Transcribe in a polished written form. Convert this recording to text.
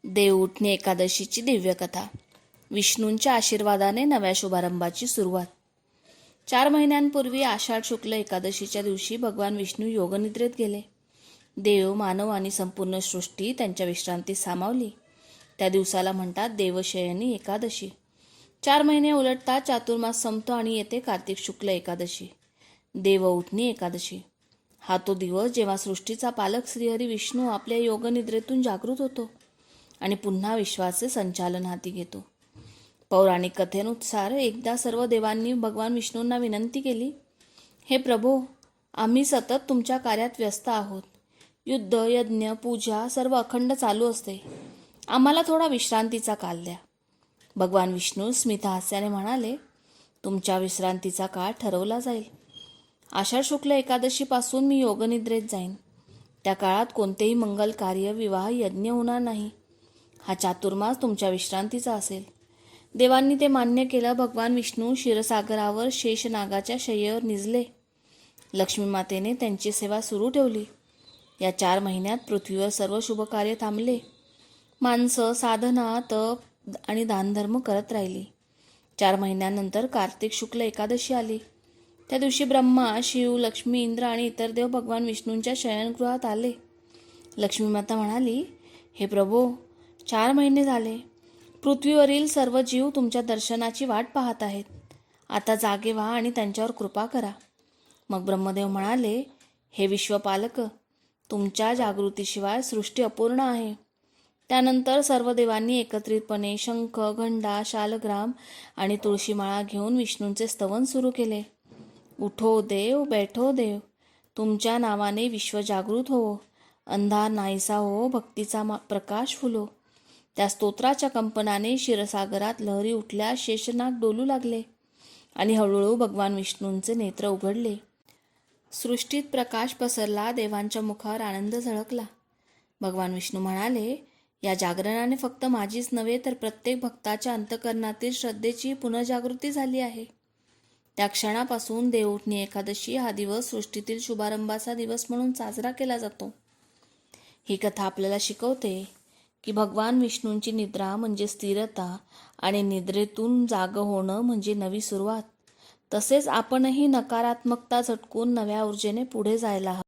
देव उठणे एकादशीची दिव्यकथा. विष्णूंच्या आशीर्वादाने नव्या शुभारंभाची सुरुवात. 4 महिन्यांपूर्वी आषाढ शुक्ल एकादशीच्या दिवशी भगवान विष्णू योगनिद्रेत गेले. देव, मानव आणि संपूर्ण सृष्टी त्यांच्या विश्रांतीत सामावली. त्या दिवसाला म्हणतात देवशयनी एकादशी. 4 महिने उलटतात, चातुर्मास संपतो आणि येते कार्तिक शुक्ल एकादशी, देव उठणी एकादशी. हा तो दिवस जेव्हा सृष्टीचा पालक श्रीहरी विष्णू आपल्या योगनिद्रेतून जागृत होतो आणि पुन्हा विश्वाचे संचालन हाती घेतो. पौराणिक कथेनुसार एकदा सर्व देवांनी भगवान विष्णूंना विनंती केली, हे प्रभो, आम्ही सतत तुमच्या कार्यात व्यस्त आहोत. युद्ध, यज्ञ, पूजा सर्व अखंड चालू असते. आम्हाला थोडा विश्रांतीचा काल द्या. भगवान विष्णू स्मितहास्याने म्हणाले, तुमच्या विश्रांतीचा काळ ठरवला जाईल. आषाढ शुक्ल एकादशीपासून मी योगनिद्रेत जाईन. त्या काळात कोणतेही मंगल कार्य, विवाह, यज्ञ होणार नाही. हा चातुर्मास तुमच्या विश्रांतीचा असेल. देवांनी ते मान्य केलं. भगवान विष्णू क्षीरसागरावर शेषनागाच्या शय्येवर निजले. लक्ष्मी मातेने त्यांची सेवा सुरू ठेवली. या 4 महिन्यात पृथ्वीवर सर्व शुभकार्य थांबले. माणसं साधना, तप आणि दानधर्म करत राहिली. 4 महिन्यानंतर कार्तिक शुक्ल एकादशी आली. त्या दिवशी ब्रह्मा, शिव, लक्ष्मी, इंद्र आणि इतर देव भगवान विष्णूंच्या शयनगृहात आले. लक्ष्मी माता म्हणाली, हे प्रभो, 4 महिने झाले. पृथ्वीवरील सर्व जीव तुमच्या दर्शनाची वाट पाहत आहेत. आता जागे व्हा आणि त्यांच्यावर कृपा करा. मग ब्रह्मदेव म्हणाले, हे विश्वपालक, तुमच्या जागृतीशिवाय सृष्टी अपूर्ण आहे. त्यानंतर सर्व देवांनी एकत्रितपणे शंख, घंटा, शालग्राम आणि तुळशीमाळा घेऊन विष्णूंचे स्तवन सुरू केले. उठो देव, बैठो देव, तुमच्या नावाने विश्व जागृत हो. अंधार नाहीसा हो, भक्तीचा प्रकाश फुलो. त्या स्तोत्राच्या कंपनाने क्षीरसागरात लहरी उठल्या, शेषनाग डोलू लागले आणि हळूहळू भगवान विष्णूंचे नेत्र उघडले. सृष्टीत प्रकाश पसरला, देवांच्या मुखावर आनंद झळकला. भगवान विष्णू म्हणाले, या जागरणाने फक्त माझीच नव्हे तर प्रत्येक भक्ताच्या अंतःकरणातील श्रद्धेची पुनर्जागृती झाली आहे. त्या क्षणापासून देव उठणी एकादशी हा दिवस सृष्टीतील शुभारंभाचा दिवस म्हणून साजरा केला जातो. ही कथा आपल्याला शिकवते की भगवान विष्णूंची निद्रा म्हणजे स्थिरता आणि निद्रेतून जाग होणं म्हणजे नवी सुरुवात. तसेच आपणही नकारात्मकता झटकून नव्या ऊर्जेने पुढे जायला हवं.